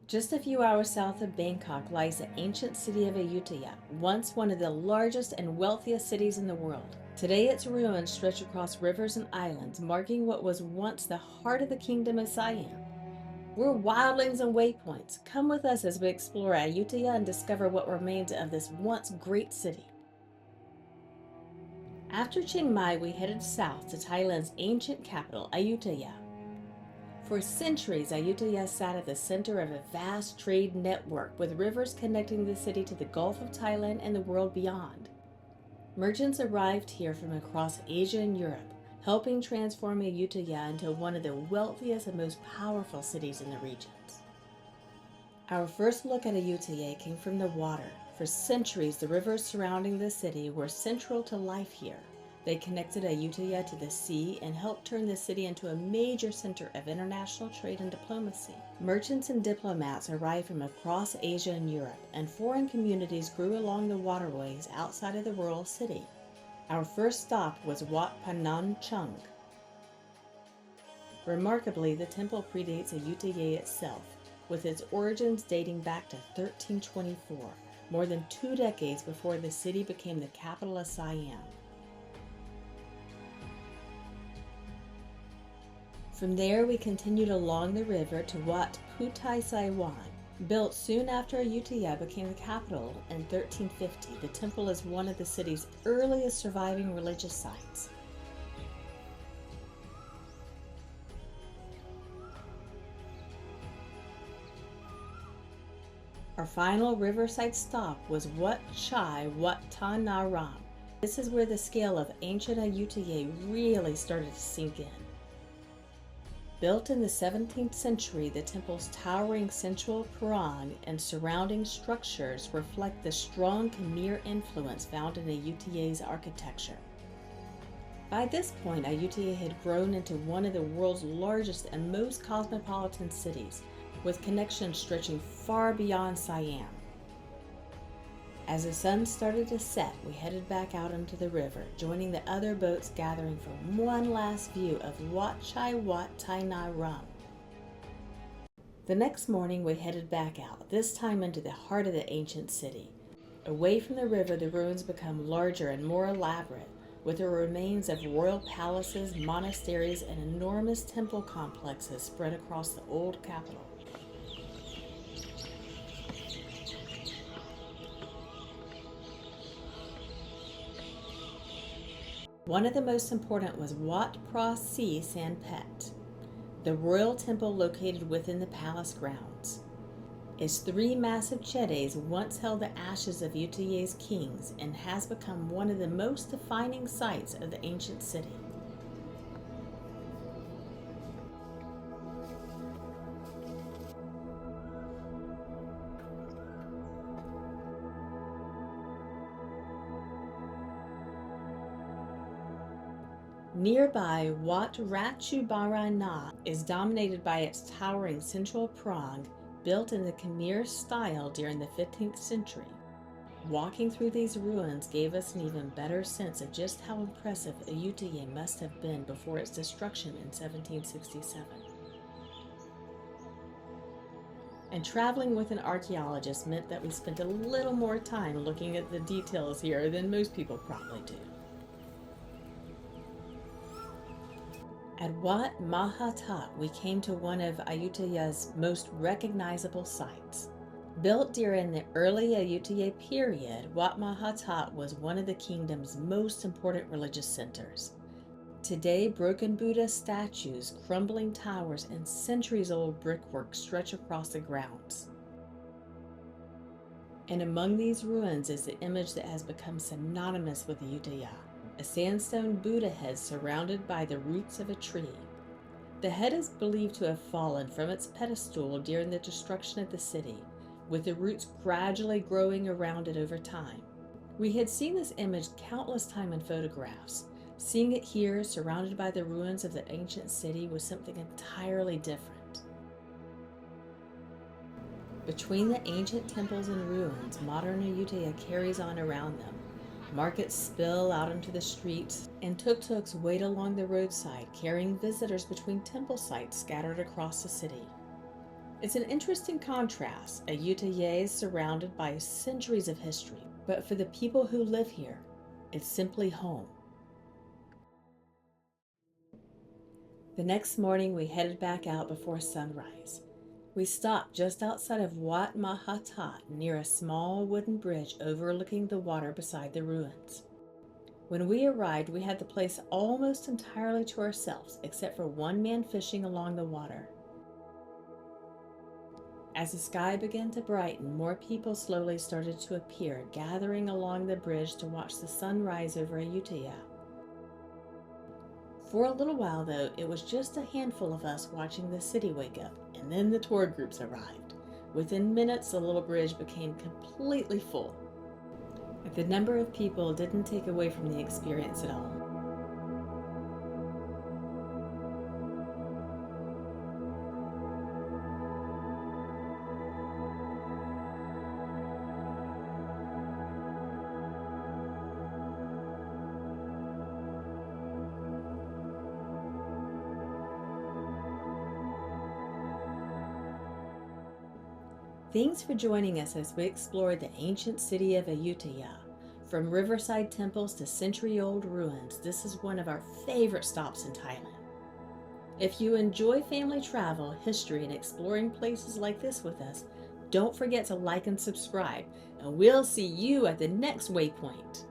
Just a few hours south of Bangkok lies the ancient city of Ayutthaya, once one of the largest and wealthiest cities in the world. Today its ruins stretch across rivers and islands, marking what was once the heart of the Kingdom of Siam. We're Wildlings and Waypoints. Come with us as we explore Ayutthaya and discover what remains of this once great city. After Chiang Mai, we headed south to Thailand's ancient capital, Ayutthaya. For centuries, Ayutthaya sat at the center of a vast trade network with rivers connecting the city to the Gulf of Thailand and the world beyond. Merchants arrived here from across Asia and Europe, helping transform Ayutthaya into one of the wealthiest and most powerful cities in the regions. Our first look at Ayutthaya came from the water. For centuries, the rivers surrounding the city were central to life here. They connected Ayutthaya to the sea and helped turn the city into a major center of international trade and diplomacy. Merchants and diplomats arrived from across Asia and Europe, and foreign communities grew along the waterways outside of the royal city. Our first stop was Wat Mahathat. Remarkably, the temple predates Ayutthaya itself, with its origins dating back to 1324, more than 2 decades before the city became the capital of Siam. From there, we continued along the river to Wat Mahathat. Built soon after Ayutthaya became the capital in 1350, the temple is one of the city's earliest surviving religious sites. Our final riverside stop was Wat Mahathat. This is where the scale of ancient Ayutthaya really started to sink in. Built in the 17th century, the temple's towering central prong and surrounding structures reflect the strong Khmer influence found in Ayutthaya's architecture. By this point, Ayutthaya had grown into one of the world's largest and most cosmopolitan cities, with connections stretching far beyond Siam. As the sun started to set, we headed back out into the river, joining the other boats gathering for one last view of Wat Mahathat. The next morning, we headed back out, this time into the heart of the ancient city. Away from the river, the ruins become larger and more elaborate, with the remains of royal palaces, monasteries, and enormous temple complexes spread across the old capital. One of the most important was Wat Mahathat Sanpet, the royal temple located within the palace grounds. Its 3 massive chetes once held the ashes of Ayutthaya's kings and has become one of the most defining sites of the ancient city. Nearby, Wat Ratchabarana is dominated by its towering central prong, built in the Khmer style during the 15th century. Walking through these ruins gave us an even better sense of just how impressive Ayutthaya must have been before its destruction in 1767. And traveling with an archaeologist meant that we spent a little more time looking at the details here than most people probably do. At Wat Mahathat, we came to one of Ayutthaya's most recognizable sites. Built during the early Ayutthaya period, Wat Mahathat was one of the kingdom's most important religious centers. Today, broken Buddha statues, crumbling towers, and centuries-old brickwork stretch across the grounds. And among these ruins is the image that has become synonymous with Ayutthaya, a sandstone Buddha head surrounded by the roots of a tree. The head is believed to have fallen from its pedestal during the destruction of the city, with the roots gradually growing around it over time. We had seen this image countless times in photographs. Seeing it here, surrounded by the ruins of the ancient city, was something entirely different. Between the ancient temples and ruins, modern Ayutthaya carries on around them. Markets spill out into the streets, and tuk-tuks wait along the roadside, carrying visitors between temple sites scattered across the city. It's an interesting contrast. Ayutthaya is surrounded by centuries of history, but for the people who live here, it's simply home. The next morning, we headed back out before sunrise. We stopped just outside of Wat Mahathat near a small wooden bridge overlooking the water beside the ruins. When we arrived, we had the place almost entirely to ourselves, except for one man fishing along the water. As the sky began to brighten, more people slowly started to appear, gathering along the bridge to watch the sun rise over Ayutthaya. For a little while, though, it was just a handful of us watching the city wake up, and then the tour groups arrived. Within minutes, the little bridge became completely full. The number of people didn't take away from the experience at all. Thanks for joining us as we explored the ancient city of Ayutthaya. From riverside temples to century-old ruins, this is one of our favorite stops in Thailand. If you enjoy family travel, history, and exploring places like this with us, don't forget to like and subscribe, and we'll see you at the next waypoint.